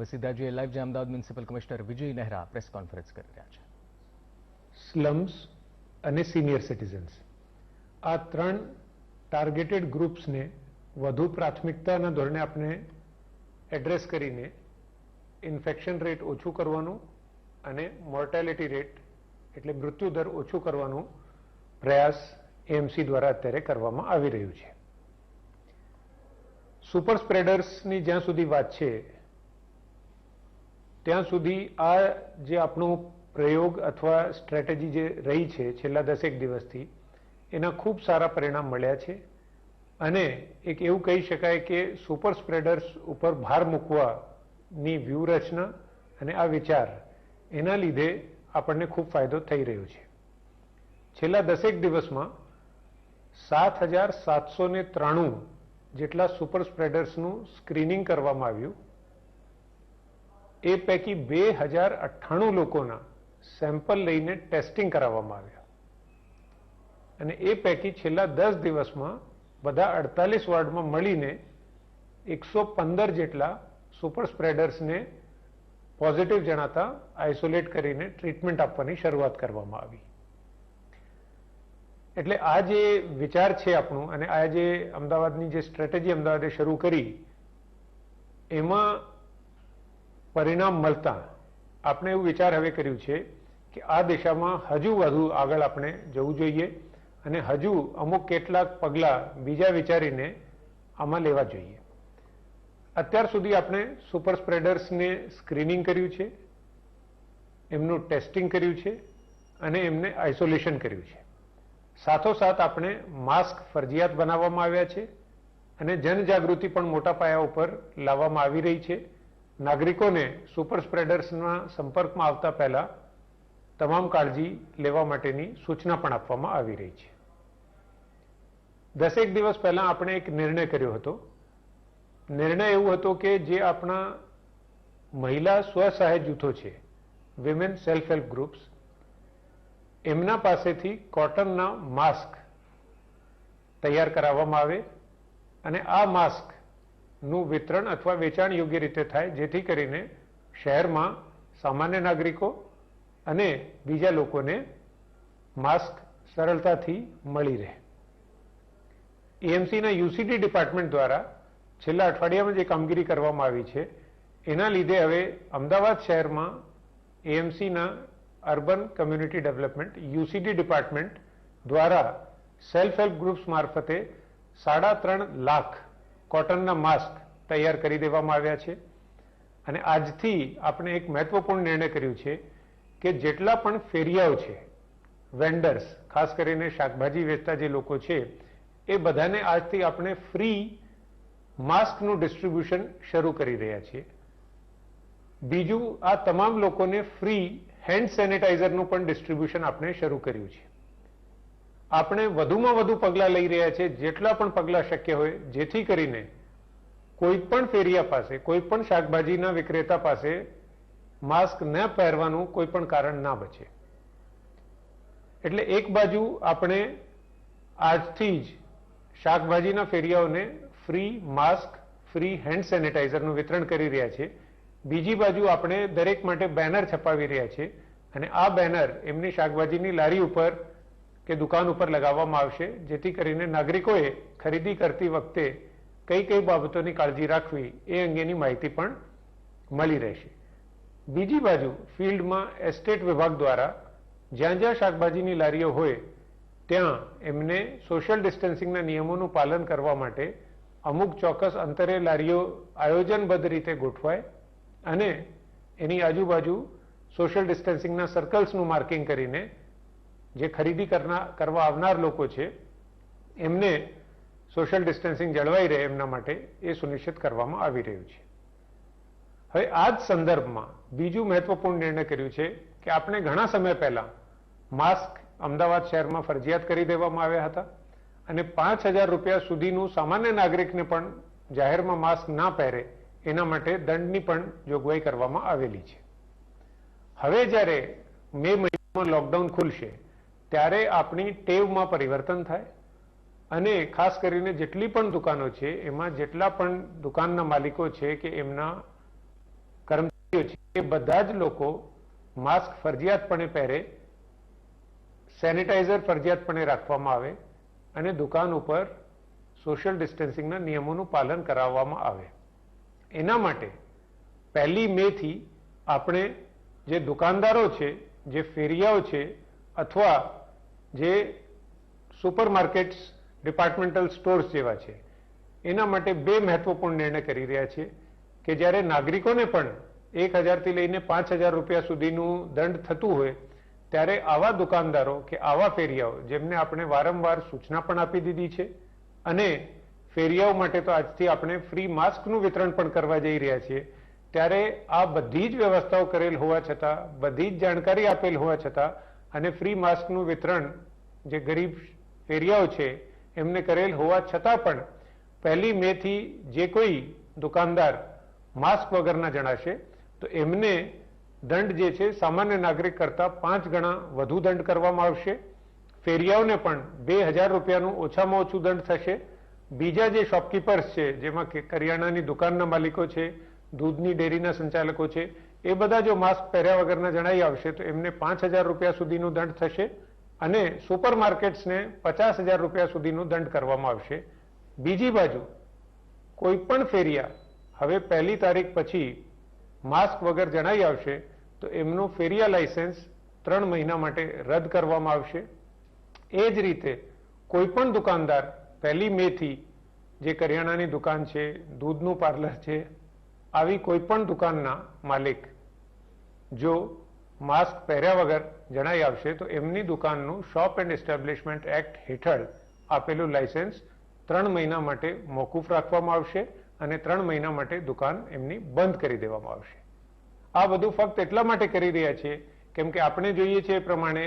હવે સીધા જે લાઈવ જે Ahmedabad municipal commissioner Vijay Nehra press conference કરી રહ્યા છે. સ્લમ્સ અને સિનિયર સિટીઝન્સ આ ત્રણ ટાર્ગેટેડ ગ્રુપ્સને વધુ પ્રાથમિકતાના ધોરણે આપણે એડ્રેસ કરીને ઇન્ફેક્શન રેટ ઓછું કરવાનું અને મોર્ટાલિટી રેટ એટલે મૃત્યુ દર ઓછું કરવાનો પ્રયાસ એએમસી દ્વારા અત્યારે કરવામાં આવી રહ્યું છે. સુપર સ્પ્રેડર્સની જ્યાં સુધી વાત છે ત્યાં સુધી આ જે આપણો પ્રયોગ અથવા સ્ટ્રેટેજી જે રહી છે છેલ્લા 10 દિવસથી એના ખૂબ સારા પરિણામ મળ્યા છે અને એક એવું કહી શકાય કે સુપર સ્પ્રેડર્સ ઉપર ભાર મૂકવાની વ્યૂહરચના અને આ વિચાર એના લીધે આપણને ખૂબ ફાયદો થઈ રહ્યો છે. છેલ્લા 10 દિવસમાં 7,793 જેટલા સુપર સ્પ્રેડર્સનું સ્ક્રીનિંગ કરવામાં આવ્યું. એ પૈકી 2,098 લોકોના સેમ્પલ લઈને ટેસ્ટિંગ કરાવવામાં આવ્યા અને એ પૈકી છેલ્લા 10 દિવસમાં બધા 48 વોર્ડમાં મળીને 115 જેટલા સુપર સ્પ્રેડર્સને પોઝિટિવ જણાતા આઇસોલેટ કરીને ટ્રીટમેન્ટ આપવાની શરૂઆત કરવામાં આવી. એટલે આ જે વિચાર છે આપણું અને આ જે અમદાવાદની જે સ્ટ્રેટેજી અમદાવાદે શરૂ કરી એમાં પરિણામ મળતા આપણે એવું વિચાર હવે કર્યું છે કે આ દિશામાં હજુ વધુ આગળ આપણે જવું જોઈએ અને હજુ અમુક કેટલાક પગલાં બીજા વિચારીને આમાં લેવા જોઈએ. અત્યાર સુધી આપણે સુપર સ્પ્રેડર્સને સ્ક્રીનિંગ કર્યું છે, એમનું ટેસ્ટિંગ કર્યું છે અને એમને આઇસોલેશન કર્યું છે. સાથોસાથ આપણે માસ્ક ફરજિયાત બનાવવામાં આવ્યા છે અને જનજાગૃતિ પણ મોટા પાયા ઉપર લાવવામાં આવી રહી છે. નાગરિકોને સુપર સ્પ્રેડર્સના સંપર્કમાં આવતા પહેલા તમામ કાળજી લેવા માટેની સૂચના પણ આપવામાં આવી રહી છે. 10 દિવસ પહેલા આપણે એક નિર્ણય કર્યો હતો. નિર્ણય એવો હતો કે જે આપણા મહિલા સ્વસહાય જૂથો છે, વિમેન સેલ્ફ હેલ્પ ગ્રુપ્સ, એમના પાસેથી કોટનના માસ્ક તૈયાર કરાવવામાં આવે અને આ માસ્કનું વિતરણ અથવા વેચાણ યોગ્ય રીતે થાય જેથી કરીને શહેરમાં સામાન્ય નાગરિકો અને બીજા લોકોને માસ્ક સરળતાથી મળી રહે. એએમસીના યુસીડી ડિપાર્ટમેન્ટ દ્વારા છેલ્લા અઠવાડિયામાં જે કામગીરી કરવામાં આવી છે એના લીધે હવે અમદાવાદ શહેરમાં એએમસીના urban community development UCD department દ્વારા સેલ્ફ હેલ્પ ગ્રુપ્સ મારફતે 3.5 લાખ કોટનના માસ્ક તૈયાર કરી દેવામાં આવ્યા છે અને આજથી આપણે એક મહત્વપૂર્ણ નિર્ણય કર્યું છે કે જેટલા પણ ફેરિયાઓ છે, વેન્ડર્સ, ખાસ કરીને શાકભાજી વેચતા જે લોકો છે એ બધાને આજથી આપણે ફ્રી માસ્કનું ડિસ્ટ્રીબ્યુશન શરૂ કરી રહ્યા છીએ. બીજું, આ તમામ લોકોને ફ્રી હેન્ડ સેનિટાઈઝરનું પણ ડિસ્ટ્રીબ્યુશન આપણે શરૂ કર્યું છે. આપણે વધુમાં વધુ પગલાં લઈ રહ્યા છે, જેટલા પણ પગલાં શક્ય હોય, જેથી કરીને કોઈ પણ ફેરિયા પાસે, કોઈ પણ શાકભાજીના વિક્રેતા પાસે માસ્ક ન પહેરવાનું કોઈ પણ કારણ ના બચે. એટલે એક બાજુ આપણે આજથી જ શાકભાજીના ફેરિયાઓને ફ્રી માસ્ક, ફ્રી હેન્ડ સેનિટાઈઝરનું વિતરણ કરી રહ્યા છે. બીજી બાજુ આપણે દરેક માટે બેનર છપાવી રહ્યા છે અને આ બેનર એમની શાકભાજીની લારી ઉપર કે દુકાન ઉપર લગાવવામાં આવશે જેથી કરીને નાગરિકોએ ખરીદી કરતી વખતે કઈ કઈ બાબતોની કાળજી રાખવી એ અંગેની માહિતી પણ મળી રહેશે. બીજી બાજુ ફિલ્ડમાં એસ્ટેટ વિભાગ દ્વારા જ્યાં જ્યાં શાકભાજીની લારીઓ હોય ત્યાં એમને સોશિયલ ડિસ્ટન્સિંગના નિયમોનું પાલન કરવા માટે અમુક ચોક્કસ અંતરે લારીઓ આયોજનબદ્ધ રીતે ગોઠવાય અને એની આજુબાજુ સોશિયલ ડિસ્ટન્સિંગના સર્કલ્સનું માર્કિંગ કરીને જે ખરીદી કરવા આવનાર લોકો છે એમને સોશિયલ ડિસ્ટન્સિંગ જળવાઈ રહે એમના માટે એ સુનિશ્ચિત કરવામાં આવી રહ્યું છે. હવે આ જ સંદર્ભમાં બીજું મહત્વપૂર્ણ નિર્ણય કર્યું છે કે આપણે ઘણા સમય પહેલા માસ્ક અમદાવાદ શહેરમાં ફરજિયાત કરી દેવામાં આવ્યા હતા અને 5,000 રૂપિયા સુધીનું સામાન્ય નાગરિકને પણ જાહેરમાં માસ્ક ના પહેરે એના માટે દંડની પણ જોગવાઈ કરવામાં આવેલી છે. હવે જ્યારે મે મહિનામાં લોકડાઉન ખુલશે ત્યારે આપણી ટેવમાં પરિવર્તન થાય અને ખાસ કરીને જેટલી પણ દુકાનો છે એમાં જેટલા પણ દુકાનના માલિકો છે કે એમના એ બધા જ લોકો માસ્ક ફરજિયાતપણે પહેરે, સેનિટાઈઝર ફરજિયાતપણે રાખવામાં આવે અને દુકાન ઉપર સોશિયલ ડિસ્ટન્સિંગના નિયમોનું પાલન કરાવવામાં આવે. એના માટે 1 મે થી આપણે જે દુકાનદારો છે, જે ફેરિયાઓ છે અથવા જે સુપરમાર્કેટ્સ, ડિપાર્ટમેન્ટલ સ્ટોર્સ જેવા છે, એના માટે 2 મહત્વપૂર્ણ નિર્ણય કરી રહ્યા છે કે જ્યારે નાગરિકોને પણ 1000 થી લઈને 5000 રૂપિયા સુધીનું દંડ થતું હોય ત્યારે આવા દુકાનદારો કે આવા ફેરિયાઓ જેમને આપણે વારંવાર સૂચના પણ આપી દીધી છે અને ફેરિયાઓ માટે તો આજથી આપણે ફ્રી માસ્કનું વિતરણ પણ કરવા જઈ રહ્યા છીએ, ત્યારે આ બધી જ વ્યવસ્થાઓ કરેલ હોવા છતાં, બધી જ જાણકારી આપેલ હોવા છતાં અને ફ્રી માસ્કનું વિતરણ જે ગરીબ ફેરિયાઓ છે એમને કરેલ હોવા છતાં પણ 1 મે થી જે કોઈ દુકાનદાર માસ્ક વગરના જણાશે તો એમને દંડ જે છે સામાન્ય નાગરિક કરતા 5 ગણા વધુ દંડ કરવામાં આવશે. ફેરિયાઓને પણ 2000 રૂપિયાનું ઓછામાં ઓછું દંડ થશે. બીજા જે શોપકીપર્સ છે, જેમાં કરિયાણાની દુકાનના માલિકો છે, દૂધની ડેરીના સંચાલકો છે, એ બધા જો માસ્ક પહેર્યા વગરના જણાઈ આવશે તો એમને 5000 રૂપિયા સુધીનું દંડ થશે અને સુપરમાર્કેટ્સને 50000 રૂપિયા સુધીનું દંડ કરવામાં આવશે. બીજી બાજુ કોઈ પણ ફેરિયા હવે 1 તારીખ પછી માસ્ક વગર જણાઈ આવશે તો એમનું ફેરિયા લાયસન્સ 3 મહિના માટે રદ કરવામાં આવશે. એ જ રીતે કોઈ પણ દુકાનદાર 1 મે થી જે કરિયાણાની દુકાન છે, દૂધનું પાર્લર છે, આવી કોઈ પણ દુકાનના માલિક જો માસ્ક પહેર્યા વગર જણાઈ આવશે તો એમની દુકાનનું શોપ એન્ડ એસ્ટાબ્લિશમેન્ટ એક્ટ હેઠળ આપેલું લાયસન્સ 3 મહિના માટે મોકૂફ રાખવામાં આવશે અને 3 મહિના માટે દુકાન એમની બંધ કરી દેવામાં આવશે. આ બધું ફક્ત એટલા માટે કરી રહ્યા છે કેમ કે આપણે જોઈએ છીએ એ પ્રમાણે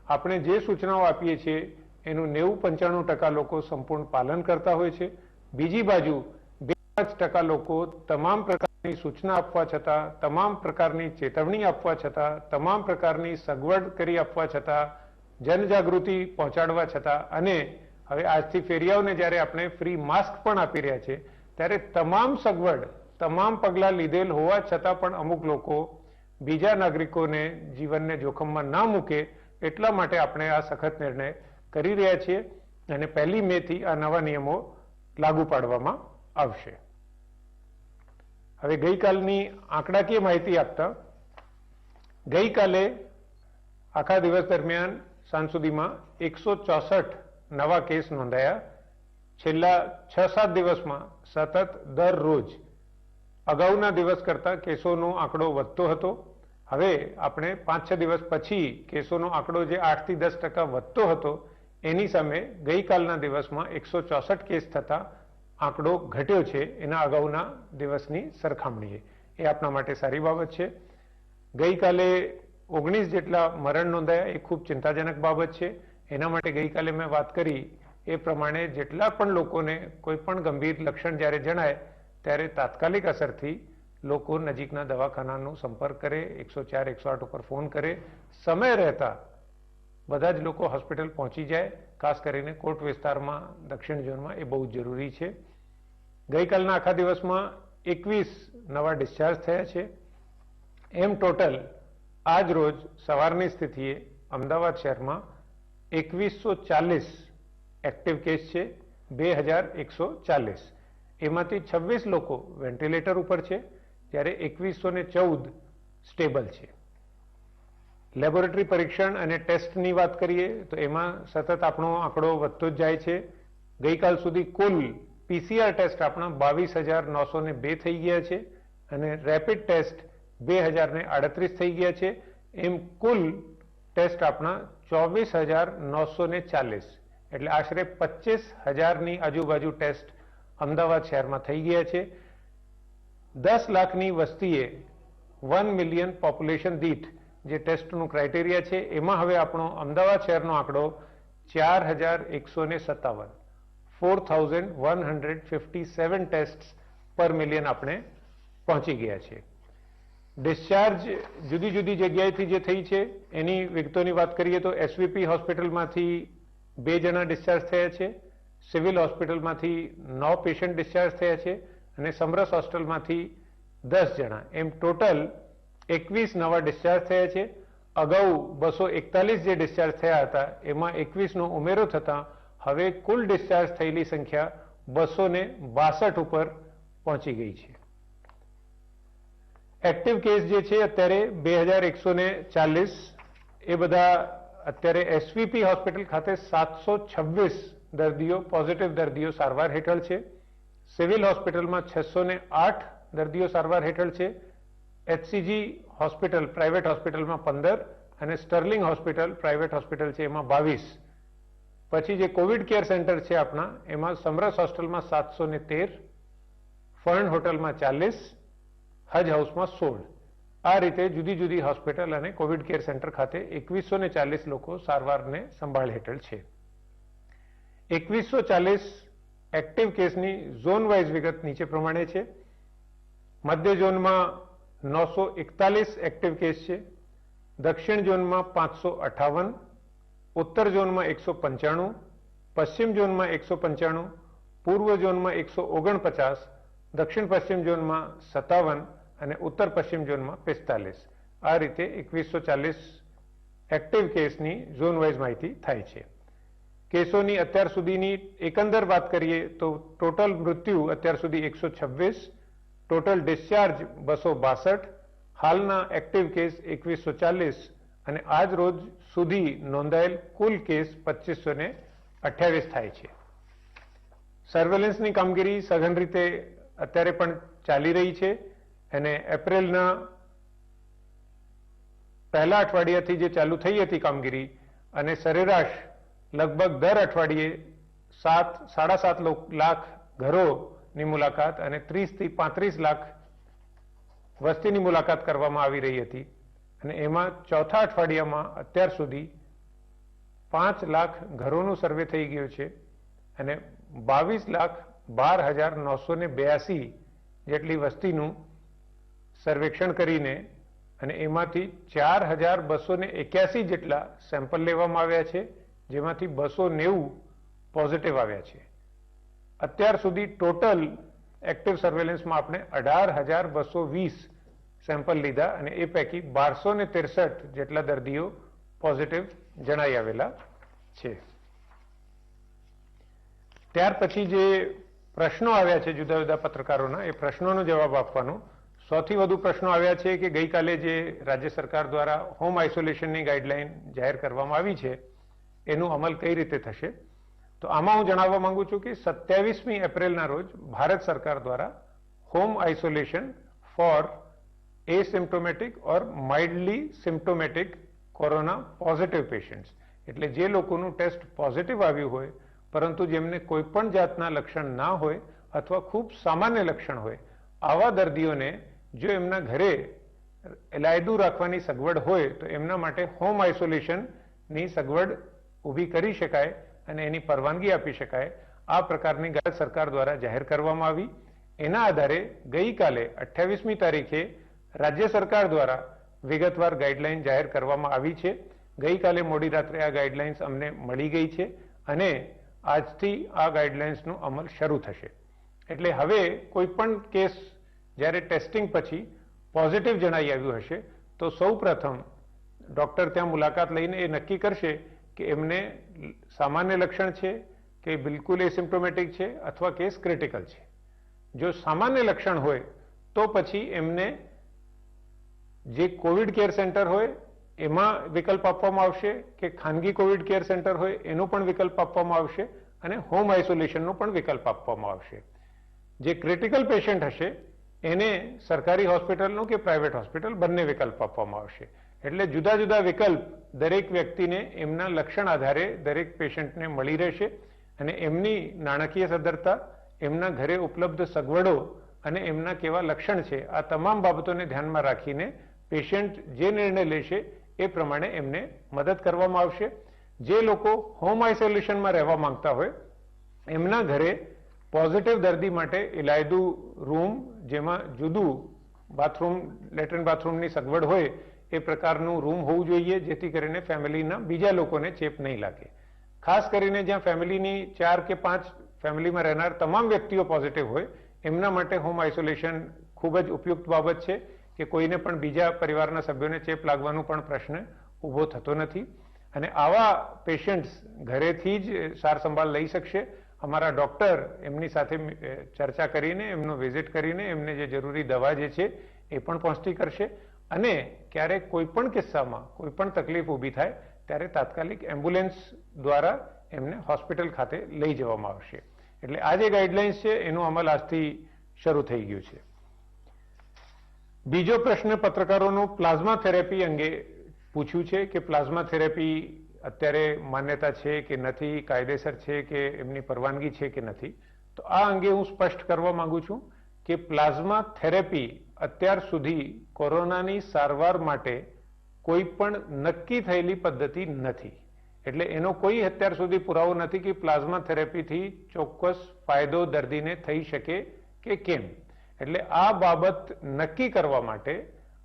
આપણે જે સૂચનાઓ આપીએ છીએ એનું 90-95% લોકો સંપૂર્ણ પાલન કરતા હોય છે. બીજી બાજુ 2-5% લોકો તમામ પ્રકારની સૂચના આપવા છતાં, તમામ પ્રકારની ચેતવણી આપવા છતાં, તમામ પ્રકારની સગવડ કરી આપવા છતાં, જનજાગૃતિ પહોંચાડવા છતાં અને હવે આજથી ફેરિયાઓને જ્યારે આપણે ફ્રી માસ્ક પણ આપી રહ્યા છે ત્યારે તમામ સગવડ, તમામ પગલાં લીધેલ હોવા છતાં પણ અમુક લોકો બીજા નાગરિકોને જીવનને જોખમમાં ના મૂકે એટલા માટે આપણે આ સખત નિર્ણય કરી રહ્યા છીએ અને 1 મે થી આ નવા નિયમો લાગુ પાડવામાં આવશે. હવે ગઈકાલની આંકડાકીય માહિતી આપતા, ગઈકાલે આખા દિવસ દરમિયાન સાંજ સુધીમાં 164 નવા કેસ નોંધાયા. છેલ્લા 6-7 દિવસમાં સતત દરરોજ અગાઉના દિવસ કરતા કેસોનો આંકડો વધતો હતો. હવે આપણે 5-6 દિવસ પછી કેસોનો આંકડો જે 8 થી 10% વધતો હતો એની સામે ગઈકાલના દિવસમાં 164 કેસ થતા આંકડો ઘટ્યો છે એના અગાઉના દિવસની સરખામણીએ. એ આપણા માટે સારી બાબત છે. ગઈકાલે 19 જેટલા મરણ નોંધાયા, એ ખૂબ ચિંતાજનક બાબત છે. એના માટે ગઈકાલે મેં વાત કરી એ પ્રમાણે જેટલા પણ લોકોને કોઈ પણ ગંભીર લક્ષણ જ્યારે જણાય ત્યારે તાત્કાલિક અસરથી લોકો નજીકના દવાખાનાનો સંપર્ક કરે, 104, 108 ઉપર ફોન કરે. સમય રહેતા બધા જ લોકો હોસ્પિટલ પહોંચી જાય, ખાસ કરીને કોટ વિસ્તારમાં, દક્ષિણ ઝોનમાં એ બહુ જ જરૂરી છે. ગઈકાલના આખા દિવસમાં 21 નવા ડિસ્ચાર્જ થયા છે. એમ ટોટલ આજ રોજ સવારની સ્થિતિએ અમદાવાદ શહેરમાં 2140 એક્ટિવ કેસ છે, 2140. એમાંથી 26 લોકો વેન્ટિલેટર ઉપર છે જ્યારે 2114 સ્ટેબલ છે. લેબોરેટરી પરીક્ષણ અને ટેસ્ટની વાત કરીએ તો એમાં સતત આપણો આંકડો વધતો જ જાય છે. ગઈકાલ સુધી કુલ PCR ટેસ્ટ આપણા 22,902 થઈ ગયા છે અને રેપિડ ટેસ્ટ 2038 થઈ ગયા છે. એમ કુલ ટેસ્ટ આપણા 24,940, એટલે આશરે 25,000ની આજુબાજુ ટેસ્ટ અમદાવાદ શહેરમાં થઈ ગયા છે. 10 લાખની વસ્તીએ 1 મિલિયન પોપ્યુલેશન દીઠ જે ટેસ્ટનું ક્રાઇટેરિયા છે એમાં હવે આપણો અમદાવાદ શહેરનો આંકડો 4157, 4157 ટેસ્ટ પર મિલિયન આપણે પહોંચી ગયા છે. ડિસ્ચાર્જ જુદી જુદી જગ્યાએથી જે થઈ છે એની વિગતોની વાત કરીએ તો એસવીપી હોસ્પિટલમાંથી 2 જણા ડિસ્ચાર્જ થયા છે, સિવિલ હોસ્પિટલમાંથી 9 પેશન્ટ ડિસ્ચાર્જ થયા છે અને સમરસ હોસ્પિટલમાંથી 10 જણા. એમ ટોટલ 21 નવા ડિસ્ચાર્જ થયા છે. અગાઉ 241 જે ડિસ્ચાર્જ થયા હતા એમાં 21 નો ઉમેરો થતા હવે કુલ ડિસ્ચાર્જ થયેલી સંખ્યા 262 ઉપર પહોંચી ગઈ છે. એક્ટિવ કેસ જે છે અત્યારે 2140, એ બધા અત્યારે એસવીપી હોસ્પિટલ ખાતે 726 દર્દીઓ પોઝિટિવ દર્દીઓ સારવાર હેઠળ છે. સિવિલ હોસ્પિટલમાં 608 દર્દીઓ સારવાર હેઠળ છે. એચસીજી હોસ્પિટલ પ્રાઇવેટ હોસ્પિટલમાં 15 અને સ્ટર્લિંગ હોસ્પિટલ પ્રાઇવેટ હોસ્પિટલ છે એમાં 22. પછી જે કોવિડ કેર સેન્ટર છે આપણા એમાં સમરસ હોસ્ટેલમાં 713, ફર્ન હોટલમાં 40, હજ હાઉસમાં 16. આ રીતે જુદી જુદી હોસ્પિટલ અને કોવિડ કેર સેન્ટર ખાતે 2140 લોકો સારવારને સંભાળ હેઠળ છે. 2140 એક્ટિવ કેસની ઝોન વાઇઝ વિગત નીચે પ્રમાણે છે. મધ્ય ઝોનમાં 941 એક્ટિવ કેસ છે. દક્ષિણ ઝોનમાં 558, ઉત્તર ઝોનમાં 195, પશ્ચિમ ઝોનમાં 195, પૂર્વ ઝોનમાં 149, દક્ષિણ પશ્ચિમ ઝોનમાં 57 અને ઉત્તર પશ્ચિમ ઝોનમાં 45. આ રીતે 2140 એક્ટિવ કેસની ઝોન વાઇઝ માહિતી થાય છે. કેસોની અત્યાર સુધીની એકંદર વાત કરીએ તો ટોટલ મૃત્યુ અત્યાર સુધી 126, ટોટલ ડિસ્ચાર્જ 262, હાલના એક્ટિવ કેસ 2140 અને આજ રોજ સુધી નોંધાયેલ કુલ કેસ 2528 થાય છે. સર્વેલન્સની કામગીરી સઘન રીતે અત્યારે પણ ચાલી રહી છે અને એપ્રિલના પહેલા અઠવાડિયાથી જે ચાલુ થઈ હતી કામગીરી અને સરેરાશ લગભગ દર અઠવાડિયે 7.5 લાખ ઘરોની મુલાકાત અને 30 થી 35 લાખ વસ્તીની મુલાકાત કરવામાં આવી રહી હતી અને એમાં ચોથા અઠવાડિયામાં અત્યાર સુધી 5 લાખ ઘરોનું સર્વે થઈ ગયું છે અને 22,12,982 જેટલી વસ્તીનું સર્વેક્ષણ કરીને અને એમાંથી 4,281 જેટલા સેમ્પલ લેવામાં આવ્યા છે, જેમાંથી 290 પોઝિટિવ આવ્યા છે. અત્યાર સુધી ટોટલ એક્ટિવ સર્વેલન્સમાં આપણે 18,220 સેમ્પલ લીધા અને એ પૈકી 1263 જેટલા દર્દીઓ પોઝિટિવ જણાઈ આવેલા છે. ત્યાર પછી જે પ્રશ્નો આવ્યા છે જુદા જુદા પત્રકારોના, એ પ્રશ્નોનો જવાબ આપવાનો. સૌથી વધુ પ્રશ્નો આવ્યા છે કે ગઈકાલે જે રાજ્ય સરકાર દ્વારા હોમ આઇસોલેશનની ગાઈડલાઈન જાહેર કરવામાં આવી છે એનું અમલ કઈ રીતે થશે. તો આમાં હું જણાવવા માંગુ છું કે 27મી એપ્રિલના રોજ ભારત સરકાર દ્વારા હોમ આઇસોલેશન ફોર એસિમ્પ્ટોમેટિક ઓર માઇલ્ડલી સિમ્પ્ટોમેટિક કોરોના પોઝિટિવ પેશન્ટ્સ, એટલે જે લોકોનું ટેસ્ટ પોઝિટિવ આવ્યું હોય પરંતુ જેમને કોઈ પણ જાતના લક્ષણ ના હોય અથવા ખૂબ સામાન્ય લક્ષણ હોય, આવા દર્દીઓને જો એમના ઘરે એલાયદું રાખવાની સગવડ હોય તો એમના માટે હોમ આઇસોલેશનની સગવડ ઊભી કરી શકાય અને એની પરવાનગી આપી શકાય. આ પ્રકારની ગાઈડ સરકાર દ્વારા જાહેર કરવામાં આવી. એના આધારે ગઈકાલે 28મી તારીખે રાજ્ય સરકાર દ્વારા વિગતવાર ગાઈડલાઈન જાહેર કરવામાં આવી છે. ગઈકાલે મોડી રાત્રે આ ગાઈડલાઇન્સ અમને મળી ગઈ છે અને આજથી આ ગાઈડલાઇન્સનો અમલ શરૂ થશે. એટલે હવે કોઈ પણ કેસ જ્યારે ટેસ્ટિંગ પછી પોઝિટિવ જણાઈ આવ્યું હશે તો સૌ પ્રથમ ડોક્ટર ત્યાં મુલાકાત લઈને એ નક્કી કરશે કે એમને સામાન્ય લક્ષણ છે કે બિલકુલ એસિમ્પ્ટોમેટિક છે અથવા કેસ ક્રિટિકલ છે. જો સામાન્ય લક્ષણ હોય તો પછી એમને જે કોવિડ કેર સેન્ટર હોય એમાં વિકલ્પ આપવામાં આવશે કે ખાનગી કોવિડ કેર સેન્ટર હોય એનો પણ વિકલ્પ આપવામાં આવશે અને હોમ આઇસોલેશનનો પણ વિકલ્પ આપવામાં આવશે. જે ક્રિટિકલ પેશન્ટ હશે એને સરકારી હોસ્પિટલનો કે પ્રાઇવેટ હોસ્પિટલ બંને વિકલ્પ આપવામાં આવશે. એટલે જુદા જુદા વિકલ્પ દરેક વ્યક્તિને એમના લક્ષણ આધારે દરેક પેશન્ટને મળી રહેશે અને એમની નાણાકીય સદ્ધરતા, એમના ઘરે ઉપલબ્ધ સગવડો અને એમના કેવા લક્ષણ છે આ તમામ બાબતોને ધ્યાનમાં રાખીને પેશન્ટ જે નિર્ણય લેશે એ પ્રમાણે એમને મદદ કરવામાં આવશે. જે લોકો હોમ આઇસોલેશનમાં રહેવા માંગતા હોય એમના ઘરે પોઝિટિવ દર્દી માટે ઇલાયદું રૂમ, જેમાં જુદું બાથરૂમ, લેટ્રિન બાથરૂમની સગવડ હોય એ પ્રકારનું રૂમ હોવું જોઈએ જેથી કરીને ફેમિલીના બીજા લોકોને ચેપ નહીં લાગે. ખાસ કરીને જ્યાં ફેમિલીની 4 કે 5 ફેમિલીમાં રહેનાર તમામ વ્યક્તિઓ પોઝિટિવ હોય એમના માટે હોમ આઇસોલેશન ખૂબ જ ઉપયુક્ત બાબત છે. કે કોઈને પણ બીજા પરિવારના સભ્યોને ચેપ લાગવાનો પણ પ્રશ્ન ઊભો થતો નથી અને આવા પેશન્ટ્સ ઘરેથી જ સાર સંભાળ લઈ શકશે. અમારા ડોક્ટર એમની સાથે ચર્ચા કરીને એમનો વિઝિટ કરીને એમને જે જરૂરી દવા જે છે એ પણ પહોંચતી કરશે અને ક્યારેક કોઈ પણ કિસ્સામાં કોઈ પણ તકલીફ ઊભી થાય ત્યારે તાત્કાલિક એમ્બ્યુલન્સ દ્વારા એમને હોસ્પિટલ ખાતે લઈ જવામાં આવશે. એટલે આ જે ગાઈડલાઇન્સ છે એનો અમલ આજથી શરૂ થઈ ગયું છે. બીજો પ્રશ્ન પત્રકારોનો પ્લાઝમા થેરેપી અંગે પૂછ્યું છે કે પ્લાઝમા થેરેપી અત્યારે માન્યતા છે કે નથી, કાયદેસર છે કે એમની પરવાનગી છે કે નથી. તો આ અંગે હું સ્પષ્ટ કરવા માંગુ છું કે પ્લાઝમા થેરેપી અત્યાર સુધી કોરોનાની સારવાર માટે કોઈ પણ નક્કી થયેલી પદ્ધતિ નથી. એટલે એનો કોઈ અત્યાર સુધી પુરાવો નથી કે પ્લાઝમા થેરેપીથી ચોક્કસ ફાયદો દર્દીને થઈ શકે કે કેમ. એટલે આ બાબત નક્કી કરવા માટે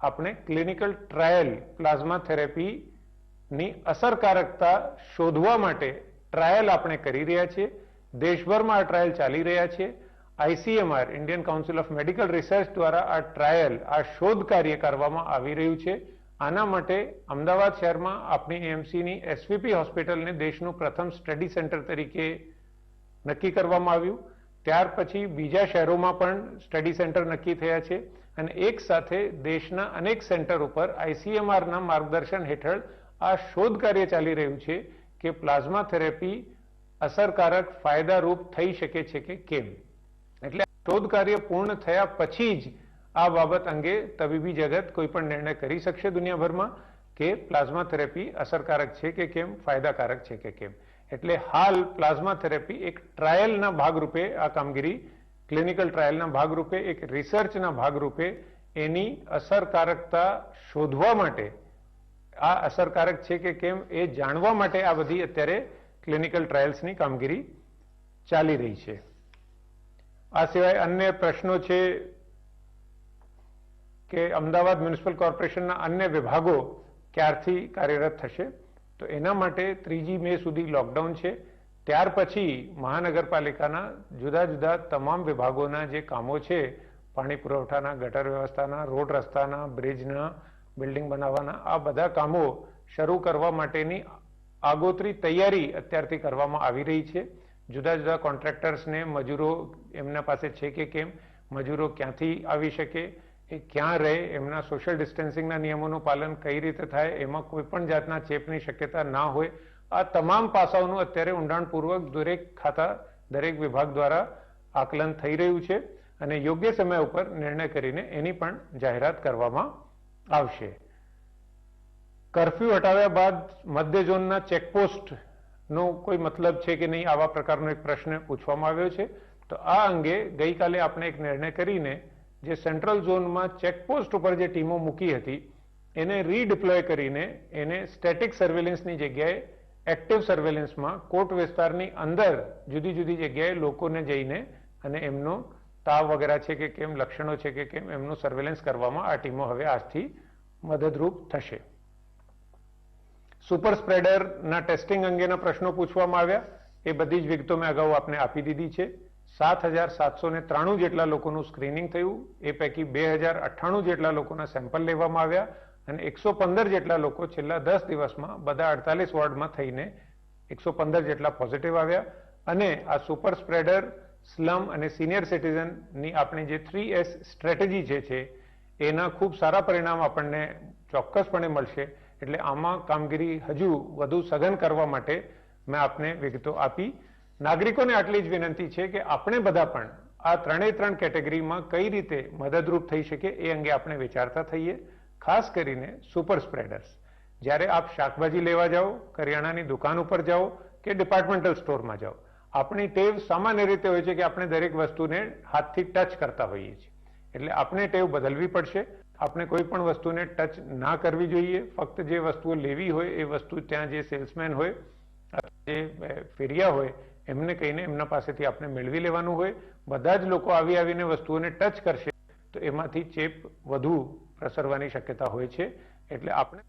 આપણે ક્લિનિકલ ટ્રાયલ પ્લાઝમા થેરેપીની અસરકારકતા શોધવા માટે ટ્રાયલ આપણે કરી રહ્યા છીએ. દેશભરમાં આ ટ્રાયલ ચાલી રહ્યા છે. ICMR Indian council of medical research દ્વારા આ ટ્રાયલ આ શોધ કાર્ય કરવામાં આવી રહ્યું છે. આના માટે અમદાવાદ શહેરમાં આપણી AMCની SVP હોસ્પિટલને દેશનું પ્રથમ સ્ટડી સેન્ટર તરીકે નક્કી કરવામાં આવ્યું. ત્યાર પછી બીજા શહેરોમાં પણ સ્ટડી સેન્ટર નક્કી થયા છે અને એક સાથે દેશના અનેક સેન્ટર ઉપર ICMRના માર્ગદર્શન હેઠળ આ શોધ કાર્ય ચાલી રહ્યું છે કે પ્લાઝમા થેરેપી અસરકારક ફાયદારૂપ થઈ શકે છે કે કેમ. એટલે શોધ કાર્ય પૂર્ણ થયા પછી જ આ બાબત અંગે તબીબી જગત કોઈ પણ નિર્ણય કરી શકશે દુનિયાભરમાં કે પ્લાઝમા થેરેપી અસરકારક છે કે કેમ, ફાયદાકારક છે કે કેમ. એટલે હાલ પ્લાઝમા થેરેપી એક ટ્રાયલના ભાગરૂપે આ કામગીરી ક્લિનિકલ ટ્રાયલના ભાગરૂપે એક રિસર્ચના ભાગરૂપે એની અસરકારકતા શોધવા માટે આ અસરકારક છે કે કેમ એ જાણવા માટે આ બધી અત્યારે ક્લિનિકલ ટ્રાયલ્સની કામગીરી ચાલી રહી છે. આ સિવાય અન્ય પ્રશ્નો છે કે અમદાવાદ મ્યુનિસિપલ કોર્પોરેશનના અન્ય વિભાગો ક્યારથી કાર્યરત થશે. તો એના માટે 3 મે સુધી લોકડાઉન છે. ત્યાર પછી મહાનગરપાલિકાના જુદા જુદા તમામ વિભાગોના જે કામો છે પાણી પુરવઠાના, ગટર વ્યવસ્થાના, રોડ રસ્તાના, બ્રિજના, બિલ્ડિંગ બનાવવાના આ બધા કામો શરૂ કરવા માટેની આગોતરી તૈયારી અત્યારથી કરવામાં આવી રહી છે. જુદા જુદા કોન્ટ્રાક્ટર્સને મજૂરો એમના પાસે છે કે કેમ, મજૂરો ક્યાંથી આવી શકે, એ ક્યાં રહે, એમના સોશિયલ ડિસ્ટન્સિંગના નિયમોનું પાલન કઈ રીતે થાય, એમાં કોઈ પણ જાતના ચેપની શક્યતા ના હોય. આ તમામ પાસાઓનું અત્યારે ઊંડાણપૂર્વક દરેક ખાતા, દરેક વિભાગ દ્વારા આકલન થઈ રહ્યું છે અને યોગ્ય સમય ઉપર નિર્ણય કરીને એની પણ જાહેરાત કરવામાં આવશે. કર્ફ્યુ હટાવ્યા બાદ મધ્ય ઝોનના ચેકપોસ્ટનો કોઈ મતલબ છે કે નહીં, આવા પ્રકારનો એક પ્રશ્ન પૂછવામાં આવ્યો છે. તો આ અંગે ગઈકાલે આપણે એક નિર્ણય કરીને જે સેન્ટ્રલ ઝોનમાં ચેકપોસ્ટ ઉપર જે ટીમો મૂકી હતી એને રીડિપ્લોય કરીને એને સ્ટેટિક સર્વેલન્સની જગ્યાએ એક્ટિવ સર્વેલન્સમાં કોર્ટ વિસ્તારની અંદર જુદી જુદી જગ્યાએ લોકોને જઈને અને એમનો તાવ વગેરે છે કે કેમ, લક્ષણો છે કે કેમ, એમનું સર્વેલન્સ કરવામાં આ ટીમો હવે આજથી મદદરૂપ થશે. સુપર સ્પ્રેડરના ટેસ્ટિંગ અંગેના પ્રશ્નો પૂછવામાં આવ્યા. એ બધી જ વિગતો મેં અગાઉ આપને આપી દીધી છે. 7,793 જેટલા લોકોનું સ્ક્રીનિંગ થયું. એ પૈકી 2,098 જેટલા લોકોના સેમ્પલ લેવામાં આવ્યા અને 115 જેટલા લોકો છેલ્લા 10 દિવસમાં બધા 48 વોર્ડમાં થઈને 115 જેટલા પોઝિટિવ આવ્યા. અને આ સુપર સ્પ્રેડર, સ્લમ અને સિનિયર સિટીઝનની આપણી જે 3S સ્ટ્રેટેજી છે એના ખૂબ સારા પરિણામ આપણને ચોક્કસપણે મળશે. એટલે આમાં કામગીરી હજુ વધુ સઘન કરવા માટે મેં આપને વિગતો આપી. નાગરિકોને આટલી જ વિનંતી છે કે આપણે બધા પણ આ ત્રણે કેટેગરીમાં કઈ રીતે મદદરૂપ થઈ શકે એ અંગે આપણે વિચારતા થઈએ. ખાસ કરીને સુપર સ્પ્રેડર્સ, જ્યારે આપ શાકભાજી લેવા જાઓ, કરિયાણાની દુકાન ઉપર જાઓ કે ડિપાર્ટમેન્ટલ સ્ટોરમાં જાઓ, આપણી ટેવ સામાન્ય રીતે હોય છે કે આપણે દરેક વસ્તુને હાથથી ટચ કરતા હોઈએ છીએ. એટલે આપણે ટેવ બદલવી પડશે. આપણે કોઈ પણ વસ્તુને ટચ ના કરવી જોઈએ. ફક્ત જે વસ્તુઓ લેવી હોય એ વસ્તુ ત્યાં જે સેલ્સમેન હોય, જે ફેરિયા હોય એમને કહીને એમના પાસેથી આપણે મેળવી લેવાનું હોય. બધા જ લોકો આવીને વસ્તુઓને ટચ કરશે તો એમાંથી ચેપ વધુ પ્રસરવાની શક્યતા હોય છે. એટલે આપણે